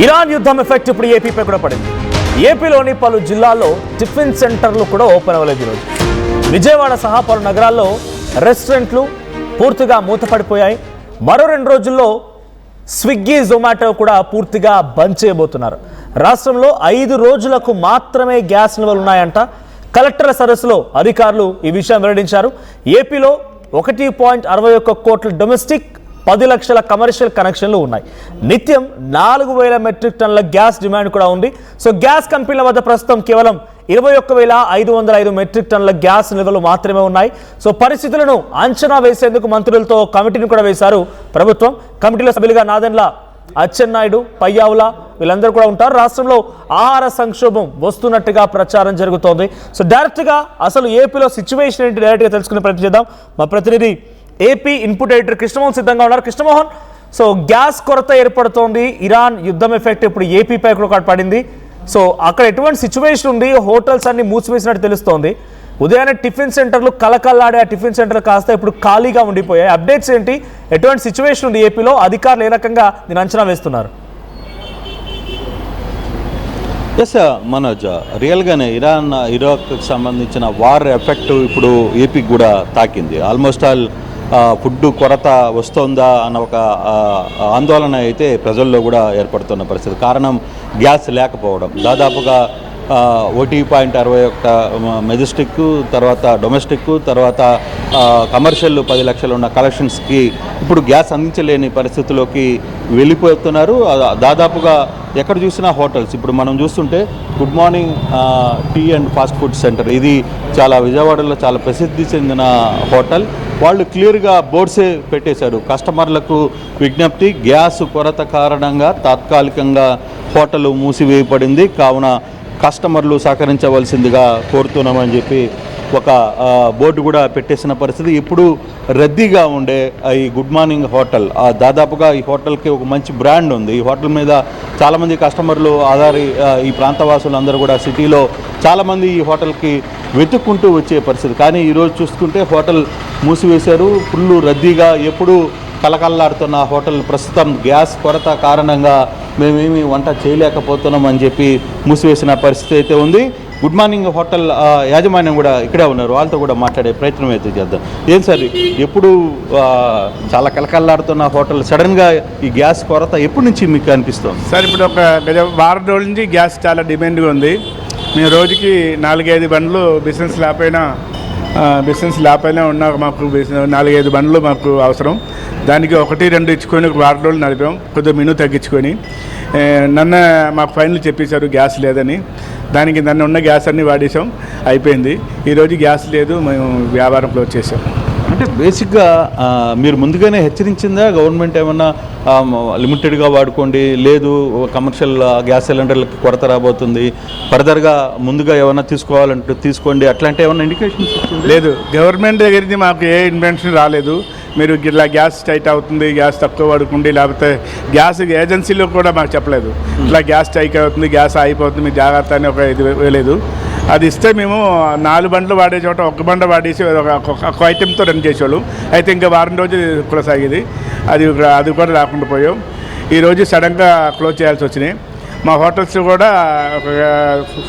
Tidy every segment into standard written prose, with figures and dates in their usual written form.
Iran యుద్ధం effect ఇప్పుడు ఏపీపై కూడా పడింది. ఏపీలోని పలు జిల్లాల్లో టిఫిన్ సెంటర్లు కూడా ఓపెన్ అవ్వలేదు. ఈరోజు విజయవాడ సహా పలు నగరాల్లో రెస్టారెంట్లు పూర్తిగా మూతపడిపోయాయి. మరో 2 రోజుల్లో స్విగ్గీ, జొమాటో కూడా పూర్తిగా బంద్ చేయబోతున్నారు. రాష్ట్రంలో 5 రోజులకు మాత్రమే గ్యాస్ నిల్వలు ఉన్నాయంట. కలెక్టర్ల సదస్సులో అధికారులు ఈ విషయం వెల్లడించారు. ఏపీలో 1.61 కోట్ల డొమెస్టిక్, 10 లక్షల కమర్షియల్ కనెక్షన్లు ఉన్నాయి. నిత్యం 4000 మెట్రిక్ టన్నుల గ్యాస్ డిమాండ్ కూడా ఉంది. సో గ్యాస్ కంపెనీల వద్ద ప్రస్తుతం కేవలం 21,505 మెట్రిక్ టన్నుల గ్యాస్ నిల్వలు మాత్రమే ఉన్నాయి. సో పరిస్థితులను అంచనా వేసేందుకు మంత్రులతో కమిటీని కూడా వేశారు ప్రభుత్వం. కమిటీలో సభ్యులుగా నాదెండ్ల అచ్చెన్నాయుడు, పయ్యావుల వీళ్ళందరూ కూడా ఉంటారు. రాష్ట్రంలో ఆహార సంక్షోభం వస్తున్నట్టుగా ప్రచారం జరుగుతోంది. సో డైరెక్ట్గా అసలు ఏపీలో సిచ్యువేషన్ ఏంటి డైరెక్ట్గా తెలుసుకునే ప్రయత్నం చేద్దాం. మా ప్రతినిధి ఏపీ ఇన్పుట్ ఎడిటర్ కృష్ణమోహన్ సిద్ధంగా ఉన్నారు. కృష్ణమోహన్, సో గ్యాస్ కొరత ఏర్పడుతోంది. ఇరాన్ యుద్ధం ఎఫెక్ట్ ఇప్పుడు ఏపీపై కూడా పడింది. సో అక్కడ ఎటువంటి సిచ్యువేషన్ ఉంది? హోటల్స్ అన్ని మూసివేసినట్టు తెలుస్తోంది. ఉదయాన్నే టిఫిన్ సెంటర్లు కలకల్లాడే ఆ టిఫిన్ సెంటర్లు కాస్త ఇప్పుడు ఖాళీగా ఉండిపోయాయి. అప్డేట్స్ ఏంటి? ఎటువంటి సిచ్యువేషన్ ఉంది ఏపీలో? అధికారులు ఏ రకంగా దీన్ని అంచనా వేస్తున్నారు? ఎస్ మనోజ్, రియల్గానే ఇరాక్కి సంబంధించిన వార్ ఎఫెక్ట్ ఇప్పుడు ఏపీకి కూడా తాకింది. ఆల్మోస్ట్ ఆల్ ఫుడ్ కొరత వస్తుందా అన్న ఒక ఆందోళన అయితే ప్రజల్లో కూడా ఏర్పడుతున్న పరిస్థితి. కారణం గ్యాస్ లేకపోవడం. దాదాపుగా 1.61 మెజెస్టిక్, తర్వాత డొమెస్టిక్, తర్వాత కమర్షియల్ 10 లక్షలు ఉన్న కలెక్షన్స్కి ఇప్పుడు గ్యాస్ అందించలేని పరిస్థితిలోకి వెళ్ళిపోతున్నారు. దాదాపుగా ఎక్కడ చూసినా హోటల్స్. ఇప్పుడు మనం చూస్తుంటే good morning tea and fast food centre, ఇది చాలా విజయవాడలో చాలా ప్రసిద్ధి చెందిన హోటల్. వాళ్ళు క్లియర్గా బోర్డ్సే పెట్టేశారు. కస్టమర్లకు విజ్ఞప్తి, గ్యాస్ కొరత కారణంగా తాత్కాలికంగా హోటల్ మూసివేయబడింది, కావున కస్టమర్లు సహకరించవలసిందిగా కోరుతున్నామని చెప్పి ఒక బోర్డు కూడా పెట్టేసిన పరిస్థితి. ఇప్పుడు రద్దీగా ఉండే ఈ గుడ్ మార్నింగ్ హోటల్, దాదాపుగా ఈ హోటల్కి ఒక మంచి బ్రాండ్ ఉంది. ఈ హోటల్ మీద చాలామంది కస్టమర్లు ఈ ప్రాంతవాసులు అందరూ కూడా సిటీలో చాలామంది ఈ హోటల్కి వెతుక్కుంటూ వచ్చే పరిస్థితి. కానీ ఈరోజు చూసుకుంటే హోటల్ మూసివేశారు. ఫుల్ రద్దీగా ఎప్పుడు కలకల్లాడుతున్న హోటల్ ప్రస్తుతం గ్యాస్ కొరత కారణంగా మేమేమి వంట చేయలేకపోతున్నాం అని చెప్పి మూసివేసిన పరిస్థితి అయితే ఉంది. గుడ్ మార్నింగ్ హోటల్ యాజమాన్యం కూడా ఇక్కడే ఉన్నారు, వాళ్ళతో కూడా మాట్లాడే ప్రయత్నం అయితే చేద్దాం. ఏం సార్, ఎప్పుడు చాలా కలకల్లాడుతున్న హోటల్ సడన్గా ఈ గ్యాస్ కొరత ఎప్పటి నుంచి మీకు అనిపిస్తుంది? సార్, ఇప్పుడు ఒక వారం రోజుల నుంచి గ్యాస్ చాలా డిమాండ్గా ఉంది. మేము రోజుకి 4-5 బండ్లు బిజినెస్ ల్యాపైనా ఉన్నా మాకు 4-5 బండ్లు మాకు అవసరం. దానికి 1-2 ఇచ్చుకొని ఒక వారం రోజులు నడిపాం, కొద్దిగా మెనూ తగ్గించుకొని. మాకు ఫైనల్ చెప్పేశారు గ్యాస్ లేదని. దానికి నన్ను ఉన్న గ్యాస్ అన్నీ వాడేసాం, అయిపోయింది. ఈరోజు గ్యాస్ లేదు, మేము వ్యాపారం క్లోజ్ చేసాం. అంటే బేసిక్గా మీరు ముందుగానే హెచ్చరించిందా గవర్నమెంట్? ఏమన్నా లిమిటెడ్గా వాడుకోండి, లేదు కమర్షియల్ గ్యాస్ సిలిండర్లకి కొరత రాబోతుంది, ఫర్దర్గా ముందుగా ఏమైనా తీసుకోవాలంటే తీసుకోండి, అట్లాంటి ఏమన్నా ఇండికేషన్స్? లేదు, గవర్నమెంట్ దగ్గర నుంచి మాకు ఏ ఇన్వెన్షన్ రాలేదు. మీరు ఇట్లా గ్యాస్ టైట్ అవుతుంది, గ్యాస్ తక్కువ వాడుకోండి, లేకపోతే గ్యాస్ ఏజెన్సీలో కూడా మాకు చెప్పలేదు ఇట్లా గ్యాస్ టైట్ అవుతుంది, గ్యాస్ అయిపోతుంది, మీ జాగ్రత్త అని ఒక ఇది వేయలేదు. అది ఇస్తే మేము 4 బండ్లు వాడే చోట 1 బండ వాడేసి ఒక ఐటెంతో రన్ చేసేవాళ్ళం. అయితే ఇంకా వారం రోజులు కొనసాగేది. అది కూడా రాకుండా పోయాం. ఈరోజు సడన్గా క్లోజ్ చేయాల్సి వచ్చినాయి. మా హోటల్స్ కూడా ఒక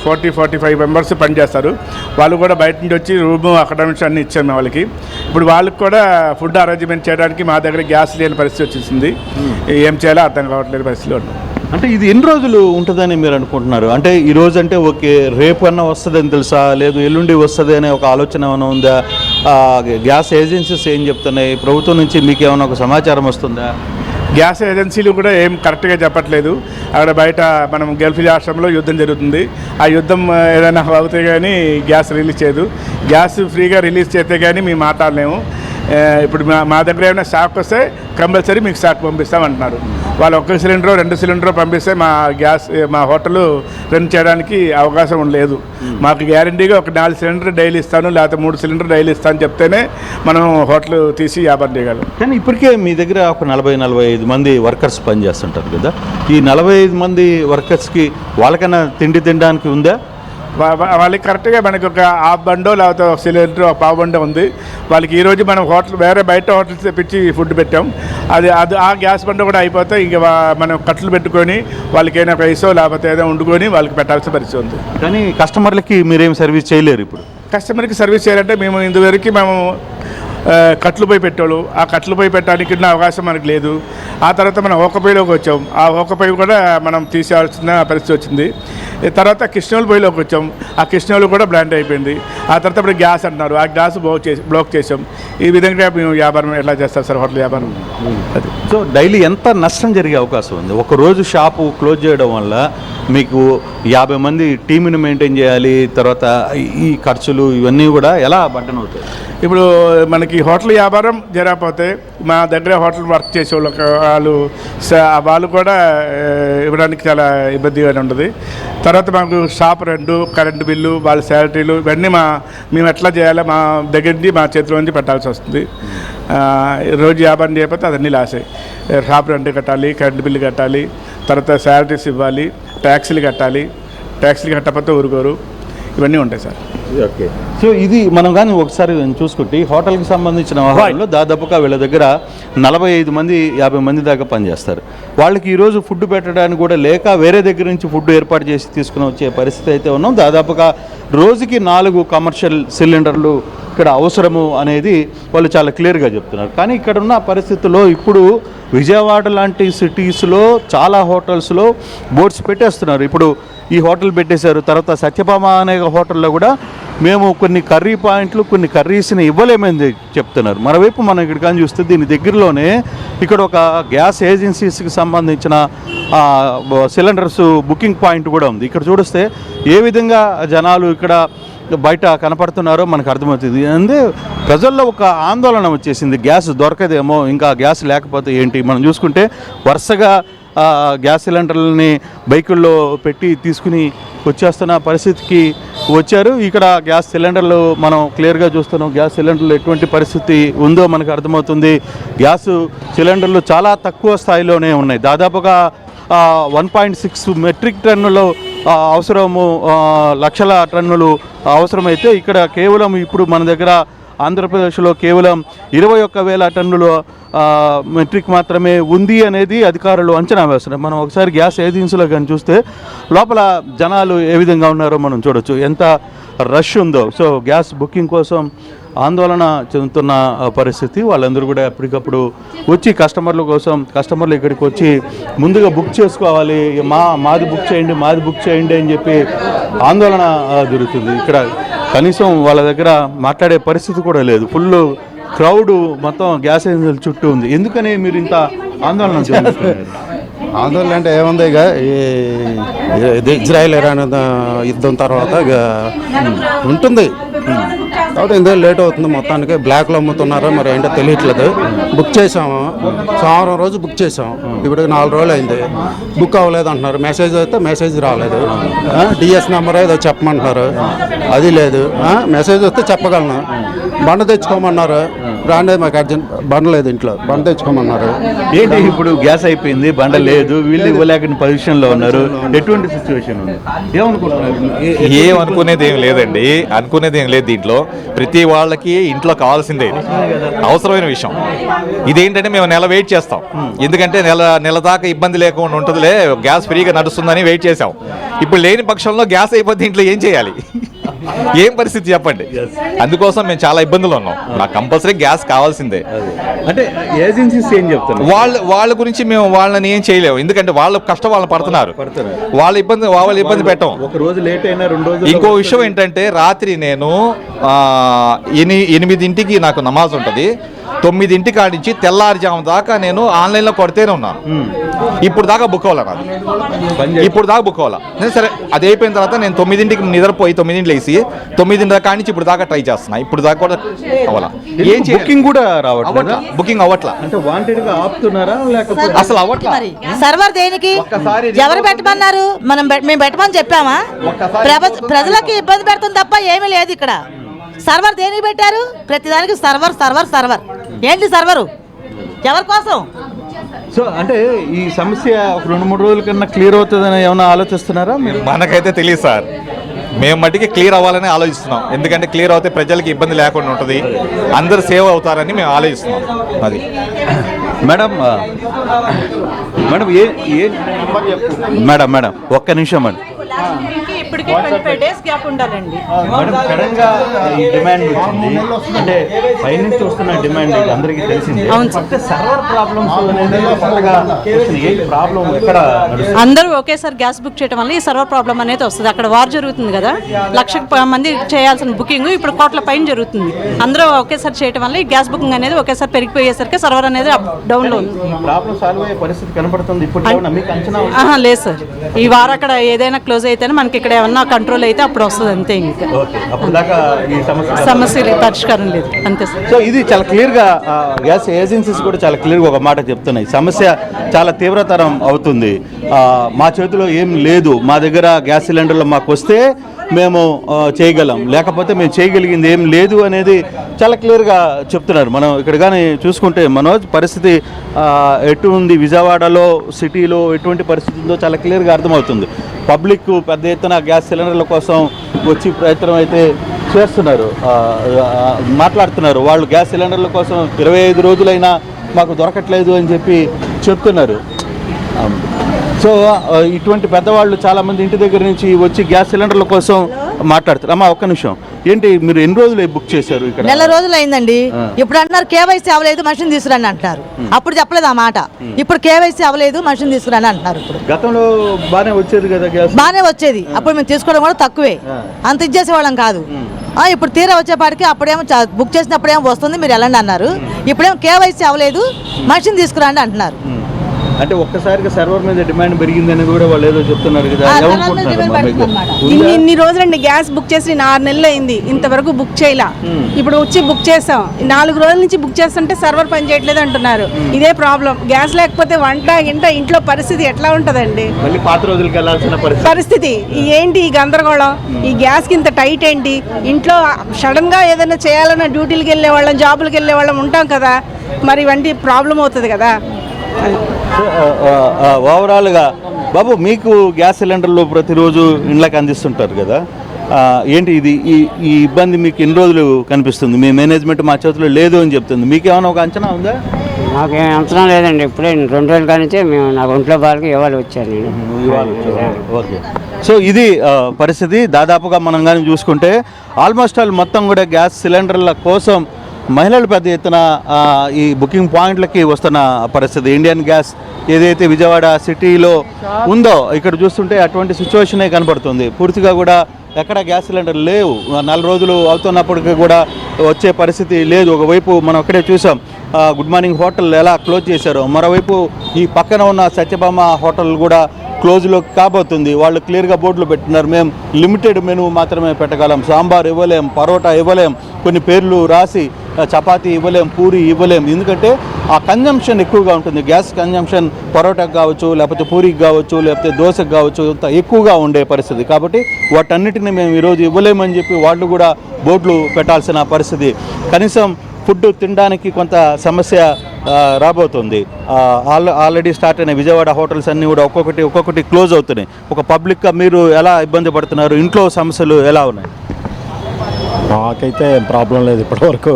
40-45 మెంబర్స్ పనిచేస్తారు. వాళ్ళు కూడా బయట నుంచి వచ్చి రూము, అకాడమిక్స్ అన్నీ ఇచ్చాము మేము వాళ్ళకి. ఇప్పుడు వాళ్ళకి కూడా ఫుడ్ అరేంజ్మెంట్ చేయడానికి మా దగ్గర గ్యాస్ లేని పరిస్థితి వచ్చేసింది. ఏం చేయాలో అర్థం కావట్లేదు పరిస్థితిలో ఉన్నాం. అంటే ఇది ఎన్ని రోజులు ఉంటుందని మీరు అనుకుంటున్నారు? అంటే ఈరోజు అంటే ఓకే, రేపు అన్నా వస్తుందని తెలుసా, లేదు ఎల్లుండి వస్తుంది అనే ఒక ఆలోచన ఏమైనా ఉందా? గ్యాస్ ఏజెన్సీస్ ఏం చెప్తున్నాయి? ప్రభుత్వం నుంచి మీకు ఏమైనా ఒక సమాచారం వస్తుందా? గ్యాస్ ఏజెన్సీలు కూడా ఏం కరెక్ట్గా చెప్పట్లేదు. అక్కడ బయట మనం గల్ఫ్ రాష్ట్రంలో యుద్ధం జరుగుతుంది. ఆ యుద్ధం ఏదైనా అవుతే కానీ గ్యాస్ రిలీజ్ చేయదు. గ్యాస్ ఫ్రీగా రిలీజ్ చేస్తే కానీ మేము మాట్లాడలేము. ఇప్పుడు మా దగ్గర ఏమైనా స్టాక్ వస్తే కంపల్సరీ మీకు స్టాక్ పంపిస్తామంటున్నారు. వాళ్ళు 1 సిలిండర్ 2 సిలిండర్ పంపిస్తే మా హోటల్ రన్ చేయడానికి అవకాశం లేదు. మాకు గ్యారంటీగా ఒక 4 సిలిండర్ డైలీ ఇస్తాను, లేకపోతే 3 సిలిండర్ డైలీ ఇస్తాను చెప్తేనే మనం హోటల్ తీసి వ్యాపారం చేయగలం. కానీ ఇప్పటికే మీ దగ్గర ఒక 40-45 మంది వర్కర్స్ పనిచేస్తుంటారు కదా. ఈ 45 మంది వర్కర్స్కి వాళ్ళకైనా తిండి తినడానికి ఉందా? వాళ్ళకి కరెక్ట్గా మనకి ఒక హాఫ్ బండో లేకపోతే ఒక సిలిండర్, ఒక పావు బండో ఉంది వాళ్ళకి. ఈరోజు మనం వేరే బయట హోటల్స్ తెప్పించి ఫుడ్ పెట్టాం. అది అది ఆ గ్యాస్ బండ కూడా అయిపోతే ఇంక మనం కట్టలు పెట్టుకొని వాళ్ళకైనా రైసో లేకపోతే ఏదో వండుకొని వాళ్ళకి పెట్టాల్సిన పరిస్థితి ఉంది. కానీ కస్టమర్లకి మీరేం సర్వీస్ చేయలేరు. ఇప్పుడు కస్టమర్కి సర్వీస్ చేయాలంటే మేము ఇంతవరకు మేము కట్లు పోయి పెట్టాడు. ఆ కట్లు పోయి పెట్టడానికి అవకాశం మనకు లేదు. ఆ తర్వాత మనం ఓకపొయ్యిలోకి వచ్చాం. ఆ ఓకపొయ్యి కూడా మనం తీసేయాల్సిన పరిస్థితి వచ్చింది. తర్వాత కృష్ణోలు పొయ్యిలోకి వచ్చాం. ఆ కృష్ణోలు కూడా బ్లాండ్ అయిపోయింది. ఆ తర్వాత ఇప్పుడు గ్యాస్ అంటున్నారు. ఆ గ్యాస్ బ్లాక్ చేసాం. ఈ విధంగా మేము వ్యాపారం ఎట్లా చేస్తారు సార్ హోటల్ వ్యాపారం? అది సో డైలీ ఎంత నష్టం జరిగే అవకాశం ఉంది? ఒకరోజు షాపు క్లోజ్ చేయడం వల్ల మీకు 50 మంది టీంని మెయింటైన్ చేయాలి. తర్వాత ఈ ఖర్చులు ఇవన్నీ కూడా ఎలా బడ్డన్ అవుతాయి? ఇప్పుడు మనకి హోటల్ వ్యాపారం జరగకపోతే మా దగ్గర హోటల్ వర్క్ చేసే వాళ్ళు కూడా ఇవ్వడానికి చాలా ఇబ్బందిగా ఉంటుంది. తర్వాత మాకు షాప్ రెంట్, కరెంటు బిల్లు, వాళ్ళ శాలరీలు ఇవన్నీ మేము ఎట్లా చేయాలో మా దగ్గర నుంచి మా చేతిలో నుంచి పెట్టాల్సి వస్తుంది. రోజు వ్యాపారం చేయకపోతే అదన్నీ లాసే. షాప్ రెంట్ కట్టాలి, కరెంటు బిల్లు కట్టాలి, తర్వాత శాలరీస్ ఇవ్వాలి, ట్యాక్సీలు కట్టాలి. ట్యాక్సీలు కట్టకపోతే ఊరుకోరు. ఇవన్నీ ఉంటాయి సార్. ఓకే. సో ఇది మనం కానీ ఒకసారి చూసుకుంటే హోటల్కి సంబంధించిన వ్యవహారంలో దాదాపుగా వీళ్ళ దగ్గర 45 మంది 50 మంది దాకా పనిచేస్తారు. వాళ్ళకి ఈరోజు ఫుడ్ పెట్టడానికి కూడా లేక వేరే దగ్గర నుంచి ఫుడ్ ఏర్పాటు చేసి తీసుకుని వచ్చే పరిస్థితి అయితే ఉన్నాం. దాదాపుగా రోజుకి 4 కమర్షియల్ సిలిండర్లు ఇక్కడ అవసరము అనేది వాళ్ళు చాలా క్లియర్గా చెప్తున్నారు. కానీ ఇక్కడ ఉన్న పరిస్థితుల్లో ఇప్పుడు విజయవాడ లాంటి సిటీస్లో చాలా హోటల్స్లో బోర్డ్స్ పెట్టేస్తున్నారు. ఇప్పుడు ఈ హోటల్ పెట్టేశారు. తర్వాత సత్యభామ అనే హోటల్లో కూడా మేము కొన్ని కర్రీ పాయింట్లు, కొన్ని కర్రీస్ని ఇవ్వలేమని చెప్తున్నారు. మరోవైపు మనం ఇక్కడ కానీ చూస్తే దీని దగ్గరలోనే ఇక్కడ ఒక గ్యాస్ ఏజెన్సీస్కి సంబంధించిన సిలిండర్స్ బుకింగ్ పాయింట్ కూడా ఉంది. ఇక్కడ చూస్తే ఏ విధంగా జనాలు ఇక్కడ బయట కనపడుతున్నారో మనకు అర్థమవుతుంది. అంటే ప్రజల్లో ఒక ఆందోళన వచ్చేసింది, గ్యాస్ దొరకదేమో, ఇంకా గ్యాస్ లేకపోతే ఏంటి. మనం చూసుకుంటే వరుసగా గ్యాస్ సిలిండర్లని బైకుల్లో పెట్టి తీసుకుని వచ్చేస్తున్న పరిస్థితికి వచ్చారు. ఇక్కడ గ్యాస్ సిలిండర్లు మనం క్లియర్గా చూస్తున్నాం. గ్యాస్ సిలిండర్లు ఎటువంటి పరిస్థితి ఉందో మనకు అర్థమవుతుంది. గ్యాస్ సిలిండర్లు చాలా తక్కువ స్థాయిలోనే ఉన్నాయి. దాదాపుగా 1.6 మెట్రిక్ టన్నులు అవసరము, లక్షల టన్నులు అవసరమైతే ఇక్కడ కేవలం ఇప్పుడు మన దగ్గర ఆంధ్రప్రదేశ్లో కేవలం 21,000 టన్నుల మెట్రిక్ మాత్రమే ఉంది అనేది అధికారులు అంచనా వేస్తున్నారు. మనం ఒకసారి గ్యాస్ ఏజెన్సీలో కానీ చూస్తే లోపల జనాలు ఏ విధంగా ఉన్నారో మనం చూడొచ్చు, ఎంత రష్ ఉందో. సో గ్యాస్ బుకింగ్ కోసం ఆందోళన చెందుతున్న పరిస్థితి. వాళ్ళందరూ కూడా ఎప్పటికప్పుడు వచ్చి కస్టమర్లు ఇక్కడికి వచ్చి ముందుగా బుక్ చేసుకోవాలి, మాది బుక్ చేయండి అని చెప్పి ఆందోళన జరుగుతుంది. ఇక్కడ కనీసం వాళ్ళ దగ్గర మాట్లాడే పరిస్థితి కూడా లేదు. ఫుల్ క్రౌడ్ మొత్తం గ్యాస్ ఏజెన్సీల చుట్టూ ఉంది. ఎందుకని మీరు ఇంత ఆందోళన చెందుతున్నారు? ఆందోళన అంటే ఏముంది, ఇక ఇది ఇజ్రాయెల్ ఇరాన్ యుద్ధం తర్వాత ఇక ఉంటుంది కాబట్టి ఇందులో లేట్ అవుతుంది. మొత్తానికి బ్లాక్లో అమ్ముతున్నారో మరి ఏంటో తెలియట్లేదు. బుక్ చేసాము, సోమవారం రోజు బుక్ చేసాము, ఇప్పుడు 4 రోజులు అయింది, బుక్ అవ్వలేదు అంటున్నారు. మెసేజ్ అయితే మెసేజ్ రాలేదు. డిఎస్ నెంబర్ ఏదో చెప్పమంటున్నారు, అది లేదు. మెసేజ్ వస్తే చెప్పగలను. బండ తెచ్చుకోమన్నారు, రాండే మాకు అర్జెంట్ బండ లేదు, ఇంట్లో బండ తెచ్చుకోమన్నారు. ఏంటి ఇప్పుడు గ్యాస్ అయిపోయింది, బండ లేదు, వీళ్ళు ఇవ్వలేకని పొజిషన్లో ఉన్నారు. ఎటువంటి సిచ్యువేషన్ ఉంది? ఏమనుకునేది ఏం లేదండి, అనుకునేది ఏం లేదు. దీంట్లో ప్రతి వాళ్ళకి ఇంట్లో కావాల్సిందే, అవసరమైన విషయం. ఇదేంటంటే మేము నెల వెయిట్ చేస్తాం, ఎందుకంటే నెల దాకా ఇబ్బంది లేకుండా ఉంటుందిలే, గ్యాస్ ఫ్రీగా నడుస్తుందని వెయిట్ చేసాం. ఇప్పుడు లేని పక్షంలో గ్యాస్ అయిపోతే ఇంట్లో ఏం చేయాలి? ఏం పరిస్థితి చెప్పండి. అందుకోసం మేము చాలా ఇబ్బందులు ఉన్నాం. నాకు కంపల్సరీ గ్యాస్ కావాల్సిందే. అంటే ఏజెన్సీస్ ఏం చెప్తున్నారు? వాళ్ళ గురించి మేము వాళ్ళని ఏం చేయలేము, ఎందుకంటే వాళ్ళ కష్టం వాళ్ళు పడుతున్నారు. వాళ్ళ ఇబ్బంది పెట్టం. ఒక రోజు లేట్ అయినా 2 రోజులు. ఇంకో విషయం ఏంటంటే రాత్రి నేను 8ంటికి నాకు నమాజ్ ఉంటుంది, 9ంటి కాడి నుంచి తెల్లారుజాము దాకా నేను ఆన్లైన్లో కొడితేనే ఉన్నాను. ఇప్పుడు దాకా బుక్ అవ్వాలా నాది, ఇప్పుడు దాకా బుక్ అవ్వాలా. సరే అది అయిపోయిన తర్వాత నేను 9ంటికి నిద్రపోయి 9ంటి లేసి 9ంటి కాడి నుంచి ఇప్పుడు దాకా ట్రై చేస్తున్నా. ఇప్పుడు దాకా కూడా అవ్వాలా. ఏం బుకింగ్ కూడా రావట్లేదా? బుకింగ్ అవ్వట్లా. అంటే వాంటెడ్ గా ఆపుతున్నారా లేకపోతే అసలు అవ్వట్లా? సర్వర్ దేనికి ఎవరు పెట్టమన్నారు? మేము పెట్టమని చెప్పామా? ప్రజలకి ఇబ్బంది పెడుతుంది తప్ప ఏమీ లేదు ఇక్కడ. సర్వర్ దేనికి పెట్టారు? ప్రతిదానికి సర్వర్. ఏంటి సర్వరు? ఎవరి కోసం? సో అంటే ఈ సమస్య ఒక 2-3 రోజుల కన్నా క్లియర్ అవుతుందని ఏమైనా ఆలోచిస్తున్నారా మీరు? మనకైతే తెలియదు సార్, మేము మట్టికి క్లియర్ అవ్వాలని ఆలోచిస్తున్నాం. ఎందుకంటే క్లియర్ అవుతే ప్రజలకి ఇబ్బంది లేకుండా ఉంటుంది, అందరూ సేవ్ అవుతారని మేము ఆలోచిస్తున్నాం. అది మేడం మేడం మేడం ఒక్క నిమిషం మేడం. ఇప్పటికి 25 days గ్యాప్ ఉండాలండి. మేడం సడన్గా ఈ డిమాండ్ వచ్చింది అంటే పైనుంచి వస్తున్న డిమాండ్ అందరికీ తెలిసింది. సర్వర్ ప్రాబ్లమ్స్ అనేది కొత్తగా వస్తున్నాయి. ఏంటి ప్రాబ్లం ఎక్కడ నడుస్తుంది? అందరూ ఒకేసారి గ్యాస్ బుక్ చేయడం వల్ల ఈ సర్వర్ ప్రాబ్లం అనేది వస్తుంది. అక్కడ వార్ జరుగుతుంది కదా, 1,00,000 మంది చేయాల్సిన బుకింగ్ ఇప్పుడు కోట్ల పైన జరుగుతుంది. అందరూ ఒకేసారి చేయడం వల్ల ఈ గ్యాస్ బుకింగ్ అనేది ఒకేసారి పెరిగిపోయేసరికి సర్వర్ అనేది డౌన్లో ఉంది. ప్రాబ్లం సాల్వ్ అయ్యే పరిస్థితి కనపడుతుంది ఇప్పుడు మీకు అంచనా? లేదు సార్, ఈ వారం అక్కడ ఏదైనా క్లోజ్ అయితేనే మనకి ఇక్కడ ఏమన్నా కంట్రోల్ అయితే అప్పుడు వస్తుంది అంతే. ఇంకా అప్పుడు దాకా ఈ సమస్య పరిష్కారం లేదు అంతే సార్. సో ఇది చాలా క్లియర్గా గ్యాస్ ఏజెన్సీస్ కూడా చాలా క్లియర్గా ఒక మాట చెప్తున్నాయి. సమస్య చాలా తీవ్రతరం అవుతుంది. మా చేతిలో ఏం లేదు, మా దగ్గర గ్యాస్ సిలిండర్లు మాకు వస్తే మేము చేయగలం, లేకపోతే మేము చేయగలిగింది ఏం లేదు అనేది చాలా క్లియర్గా చెప్తున్నారు. మనం ఇక్కడ కానీ చూసుకుంటే మనోజ్ పరిస్థితి ఎటు ఉంది, విజయవాడలో సిటీలో ఎటువంటి పరిస్థితి ఉందో చాలా క్లియర్గా అర్థమవుతుంది. పబ్లిక్ పెద్ద ఎత్తున గ్యాస్ సిలిండర్ల కోసం వచ్చి ప్రయత్నం అయితే చేస్తున్నారు, మాట్లాడుతున్నారు. వాళ్ళు గ్యాస్ సిలిండర్ల కోసం 25 రోజులైనా మాకు దొరకట్లేదు అని చెప్పి చెప్తున్నారు. సో ఇటువంటి పెద్దవాళ్ళు చాలామంది ఇంటి దగ్గర నుంచి వచ్చి గ్యాస్ సిలిండర్ల కోసం మాట్లాడతారు. అమ్మా ఒక్క నిమిషం, ఏంటి మీరు ఎన్ని రోజులు బుక్ చేశారు ఇక్కడ? నెల రోజులు అయిందండి. ఇప్పుడు అంటున్నారు కేవైసీ అవ్వలేదు మనిషిని తీసుకురండి అంటున్నారు. అప్పుడు చెప్పలేదు ఆ మాట. ఇప్పుడు కేవైసీ అవ్వలేదు మనిషిని తీసుకురండి అంటున్నారు. ఇప్పుడు గతంలో బాగానే వచ్చేది కదా గ్యాస్? బాగానే వచ్చేది, అప్పుడు మేము తీసుకోవడం కూడా తక్కువే, అంత ఇచ్చేసేవాళ్ళం కాదు. ఇప్పుడు తీరా వచ్చేపాటికి అప్పుడేమో బుక్ చేసినప్పుడేమో వస్తుంది మీరు వెళ్ళండి అన్నారు. ఇప్పుడేమో కేవైసీ అవ్వలేదు మనిషిని తీసుకురండి అంటున్నారు. అంటే ఒక్కసారిగా సర్వర్ మీద డిమాండ్ పెరిగిందని కూడా వాళ్ళు ఏదో చెప్తున్నారు కదా, ఇన్ని రోజులండి గ్యాస్ బుక్ చేసి 6 నెలలు అయింది, ఇంతవరకు బుక్ చేయలా. ఇప్పుడు వచ్చి బుక్ చేసాం, 4 రోజుల నుంచి బుక్ చేస్తుంటే సర్వర్ పని చేయట్లేదు అంటున్నారు. ఇదే ప్రాబ్లం. గ్యాస్ లేకపోతే వంట ఇంట్లో పరిస్థితి ఎట్లా ఉంటదండి? మళ్ళీ పాత రోజులకి వెళ్ళాల్సిన పరిస్థితి ఏంటి? ఈ గందరగోళం, ఈ గ్యాస్ కి ఇంత టైట్ ఏంటి? ఇంట్లో సడన్ గా ఏదైనా చేయాలన్నా డ్యూటీలకు వెళ్ళే వాళ్ళం, జాబులకు వెళ్ళే వాళ్ళం ఉంటాం కదా, మరి ఇవంటి ప్రాబ్లం అవుతుంది కదా. ఓవరాల్గా బాబు మీకు గ్యాస్ సిలిండర్లు ప్రతిరోజు ఇండ్లకి అందిస్తుంటారు కదా, ఏంటి ఇది ఈ ఇబ్బంది మీకు ఎన్ని రోజులు కనిపిస్తుంది? మీ మేనేజ్మెంట్ మా చేతిలో లేదు అని చెప్తుంది, మీకేమైనా ఒక అంచనా ఉందా? మాకేం అంచనా లేదండి. ఇప్పుడే 2 రోజుల కానించే మేము నాకు ఒంట్లో బాగా ఇవాళ వచ్చాను ఓకే. సో ఇది పరిస్థితి. దాదాపుగా మనం కానీ చూసుకుంటే ఆల్మోస్ట్ ఆల్ మొత్తం కూడా గ్యాస్ సిలిండర్ల కోసం మహిళలు పెద్ద ఎత్తున ఈ బుకింగ్ పాయింట్లకి వస్తున్న పరిస్థితి. ఇండియన్ గ్యాస్ ఏదైతే విజయవాడ సిటీలో ఉందో ఇక్కడ చూస్తుంటే అటువంటి సిచ్యువేషనే కనపడుతుంది. పూర్తిగా కూడా ఎక్కడ గ్యాస్ సిలిండర్ లేవు. 4 రోజులు అవుతున్నప్పటికీ కూడా వచ్చే పరిస్థితి లేదు. ఒకవైపు మనం అక్కడే చూసాం గుడ్ మార్నింగ్ హోటల్ ఎలా క్లోజ్ చేశారో, మరోవైపు ఈ పక్కన ఉన్న సత్యభామ హోటల్ కూడా క్లోజ్లో కాబోతుంది. వాళ్ళు క్లియర్గా బోర్డులు పెట్టినారు, మేము లిమిటెడ్ మెనూ మాత్రమే పెట్టగలం, సాంబార్ ఇవ్వలేం, పరోటా ఇవ్వలేం, కొన్ని పేర్లు రాసి చపాతీ ఇవ్వలేం, పూరి ఇవ్వలేం. ఎందుకంటే ఆ కన్జంప్షన్ ఎక్కువగా ఉంటుంది. గ్యాస్ కన్జంప్షన్ పరోటాకు కావచ్చు, లేకపోతే పూరికి కావచ్చు, లేకపోతే దోశకు కావచ్చు, అంత ఎక్కువగా ఉండే పరిస్థితి. కాబట్టి వాటన్నిటిని మేము ఈరోజు ఇవ్వలేమని చెప్పి వాళ్ళు కూడా బోర్డులు పెట్టాల్సిన పరిస్థితి. కనీసం ఫుడ్ తినడానికి కొంత సమస్య రాబోతుంది. ఆల్రెడీ స్టార్ట్ అయిన విజయవాడ హోటల్స్ అన్నీ కూడా ఒక్కొక్కటి క్లోజ్ అవుతున్నాయి. ఒక పబ్లిక్గా మీరు ఎలా ఇబ్బంది పడుతున్నారు? ఇంట్లో సమస్యలు ఎలా ఉన్నాయి? మాకైతే ఏం ప్రాబ్లం లేదు ఇప్పటివరకు.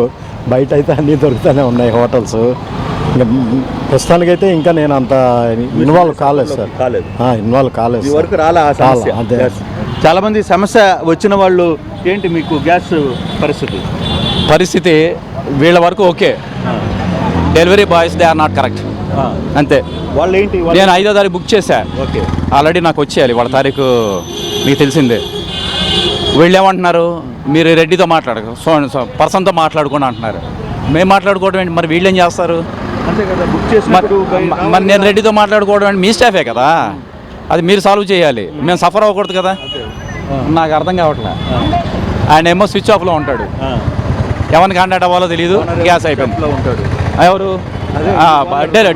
బయట అయితే అన్నీ దొరుకుతూనే ఉన్నాయి హోటల్స్. ఇంకా ప్రస్తుతానికైతే ఇంకా నేను అంత ఇన్వాల్వ్ కాలేదు సార్. ఇన్వాల్వ్ కాలేదు వరకు రాలా సమస్య. అదే చాలామంది సమస్య వచ్చిన వాళ్ళు ఏంటి మీకు గ్యాస్ పరిస్థితి వీళ్ళ వరకు okay. Delivery boys they are not correct అంతే. వాళ్ళు ఏంటి? నేను 5వ తారీఖు బుక్ చేశాను, ఓకే, ఆల్రెడీ నాకు వచ్చేయాలి. వాళ్ళ తారీఖు మీకు తెలిసిందే. వీళ్ళు ఏమంటున్నారు, మీరు రెడ్డితో పర్సన్తో మాట్లాడుకోండి అంటున్నారు. మేము మాట్లాడుకోవడం ఏంటి? మరి వీళ్ళు ఏం చేస్తారు? అంతే కదా, బుక్ చేసి మరి నేను రెడ్డితో మాట్లాడుకోవడం అంటే మీ స్టాఫే కదా, అది మీరు సాల్వ్ చేయాలి. మేము సఫర్ అవ్వకూడదు కదా. నాకు అర్థం కావట్లే. ఆయన ఏమో స్విచ్ ఆఫ్లో ఉంటాడు, ఎవరిని కాంటాక్ట్ అవ్వాలో తెలియదు, గ్యాస్ అయిపోయింది. ఉంటాడు ఎవరు?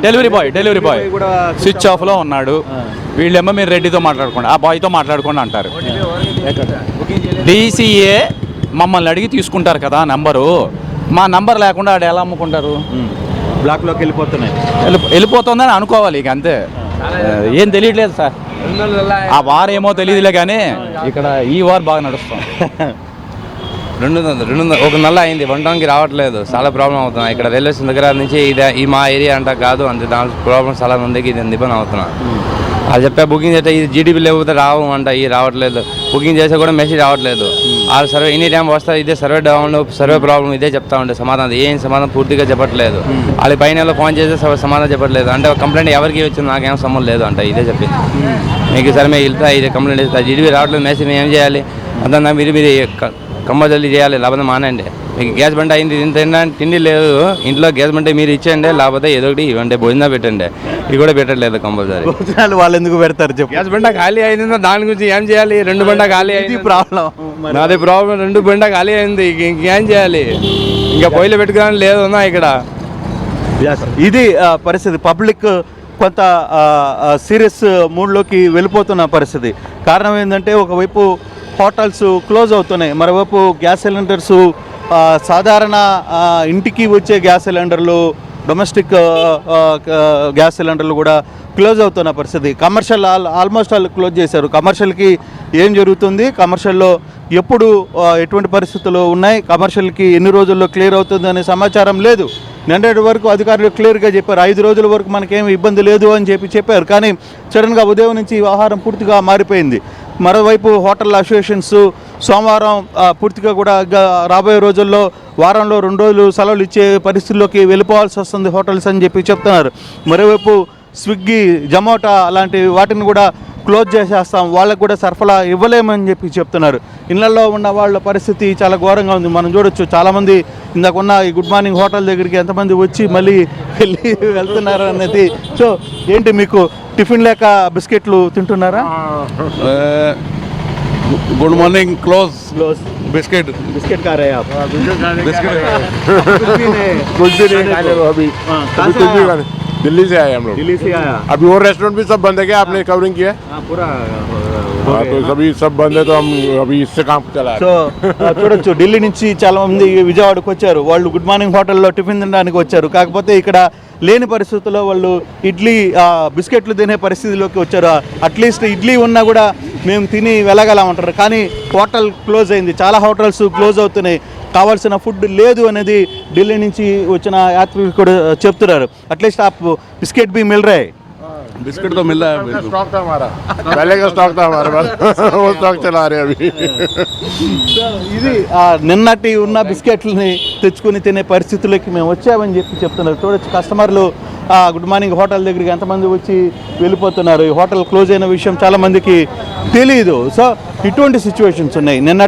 డెలివరీ బాయ్ స్విచ్ ఆఫ్లో ఉన్నాడు. వీళ్ళేమో మీరు రెడ్డితో మాట్లాడుకోండి, ఆ బాయ్తో మాట్లాడుకోండి అంటారు. DCA మమ్మల్ని అడిగి తీసుకుంటారు కదా నెంబరు. మా నంబర్ లేకుండా ఆడ ఎలా అమ్ముకుంటారు? బ్లాక్లోకి వెళ్ళిపోతున్నాయి. వెళ్ళిపోతుందని అనుకోవాలి ఇక అంతే. ఏం తెలియట్లేదు సార్. ఆ వార్ ఏమో తెలియదులే కానీ ఇక్కడ ఈ వార్ బాగా నడుస్తాం. 200 ఒక నెల అయింది, వండడానికి రావట్లేదు, చాలా ప్రాబ్లం అవుతున్నాయి. ఇక్కడ రైల్వే స్టేషన్ దగ్గర నుంచి ఈ మా ఏరియా అంట కాదు, అంతే దాని ప్రాబ్లం చాలా మందికి ఇది ఇబ్బంది అవుతున్నా. అది చెప్పా బుకింగ్ చేస్తే ఇది జీడీపీ లేకపోతే రావు అంట, ఇది రావట్లేదు. బుకింగ్ చేస్తే కూడా మెసేజ్ రావట్లేదు. వాళ్ళు సర్వే ఎనీ టైం వస్తే ఇదే సర్వే డౌన్, సర్వే ప్రాబ్లం ఇదే చెప్తా ఉంటే సమాధానం ఏం సమాధానం పూర్తిగా చెప్పట్లేదు. వాళ్ళ పైన ఫోన్ చేస్తే సమాధానం చెప్పట్లేదు. అంటే కంప్లైంట్ ఎవరికి వచ్చింది నాకేం సంబంధం లేదు అంట, ఇదే చెప్పింది. మీకు సరే మేము వెళ్తా ఇదే కంప్లైంట్ ఇస్తా, జీడీపీ రావట్లేదు మెసేజ్ మేము ఏం చేయాలి అంతా మీరు కంపల్సరీ చేయాలి, లేకపోతే మానండి. మీకు గ్యాస్ బండ అయింది తిండి లేదు ఇంట్లో, గ్యాస్ బండ మీరు ఇచ్చేయండి, లేకపోతే ఏదో ఒకటి ఇవ్వండి, భోజనం పెట్టండి. ఇది కూడా పెట్టట్లేదు కంపల్సరీ. భోజనాలు వాళ్ళు ఎందుకు పెడతారు చెప్పు. గ్యాస్ బండ ఖాళీ అయిందో దాని గురించి ఏం చేయాలి? 2 బండ ఖాళీ అయింది, ప్రాబ్లం నాది ప్రాబ్లం. 2 బండ ఖాళీ అయింది, ఇంకేం చేయాలి? ఇంకా పొయ్యిలో పెట్టుకోవాలని లేదు ఇక్కడ. ఇది పరిస్థితి. పబ్లిక్ కొంత సీరియస్ మూడ్లోకి వెళ్ళిపోతున్న పరిస్థితి. కారణం ఏంటంటే ఒకవైపు హోటల్స్ క్లోజ్ అవుతున్నాయి, మరోవైపు గ్యాస్ సిలిండర్స్ సాధారణ ఇంటికి వచ్చే గ్యాస్ సిలిండర్లు, డొమెస్టిక్ గ్యాస్ సిలిండర్లు కూడా క్లోజ్ అవుతున్న పరిస్థితి. కమర్షియల్ ఆల్మోస్ట్ ఆల్ క్లోజ్ చేశారు. కమర్షియల్కి ఏం జరుగుతుంది, కమర్షియల్లో ఎప్పుడు ఎటువంటి పరిస్థితులు ఉన్నాయి, కమర్షియల్కి ఎన్ని రోజుల్లో క్లియర్ అవుతుంది అనే సమాచారం లేదు. నిన్నటి వరకు అధికారులు క్లియర్గా చెప్పారు 5 రోజుల వరకు మనకేం ఇబ్బంది లేదు అని చెప్పారు. కానీ సడన్గా ఉదయం నుంచి ఈ వ్యవహారం పూర్తిగా మారిపోయింది. మరోవైపు హోటల్ అసోసియేషన్స్ సోమవారం పూర్తిగా కూడా రాబోయే రోజుల్లో వారంలో 2 రోజులు సెలవులు ఇచ్చే పరిస్థితుల్లోకి వెళ్ళిపోవాల్సి వస్తుంది హోటల్స్ అని చెప్తున్నారు. మరోవైపు స్విగ్గీ, జొమాటో అలాంటి వాటిని కూడా క్లోజ్ చేసేస్తాం, వాళ్ళకు కూడా సరఫరా ఇవ్వలేమని చెప్తున్నారు. ఇళ్లలో ఉన్న వాళ్ళ పరిస్థితి చాలా ఘోరంగా ఉంది. మనం చూడొచ్చు చాలామంది ఇందాకున్న ఈ గుడ్ మార్నింగ్ హోటల్ దగ్గరికి ఎంతమంది వచ్చి మళ్ళీ వెళ్తున్నారు అనేది. సో ఏంటి మీకు టిఫిన్ లేక బిస్కెట్లు తింటున్నారా? गुड मॉर्निंग क्लोज बिस्किट खा रहे हैं आप? बिस्किट कुछ भी नहीं अभी दिल्ली से आए हम लोग। दिल्ली से आया? अभी और रेस्टोरेंट भी सब बंद है क्या? आपने कवरिंग किया? पूरा तो सभी सब बंद है, तो हम अभी इससे काम चला रहे हैं. సో చూడొచ్చు ఢిల్లీ నుంచి చాలా మంది విజయవాడకు వచ్చారు. వాళ్ళు గుడ్ మార్నింగ్ హోటల్లో టిఫిన్ తినడానికి వచ్చారు. కాకపోతే ఇక్కడ లేని పరిస్థితుల్లో వాళ్ళు ఇడ్లీ బిస్కెట్లు తినే పరిస్థితిలోకి వచ్చారు. అట్లీస్ట్ ఇడ్లీ ఉన్నా కూడా మేము తిని వెళ్ళగలమంటారు. కానీ హోటల్ క్లోజ్ అయింది, చాలా హోటల్స్ క్లోజ్ అవుతున్నాయి. కావాల్సిన ఫుడ్ లేదు అనేది ఢిల్లీ నుంచి వచ్చిన యాత్రికులు కూడా చెప్తున్నారు. అట్లీస్ట్ ఆ బిస్కెట్ भी मिल रहे हैं. बिस्किट तो मिल रहा है, स्टॉक था हमारा, पहले का स्टॉक था हमारे पास, वो स्टॉक चला रहे हैं अभी. ఇది నిన్నటి ఉన్న బిస్కెట్లని తెచ్చుకొని తినే పరిస్థితులకి మేము వచ్చామని చెప్తున్నారు. చూడొచ్చు కస్టమర్లు గుడ్ మార్నింగ్ హోటల్ దగ్గరికి ఎంతమంది వచ్చి వెళ్ళిపోతున్నారు. ఈ హోటల్ క్లోజ్ అయిన విషయం చాలా మందికి తెలియదు. సో ఇటువంటి సిచ్యువేషన్స్ ఉన్నాయి. నిన్న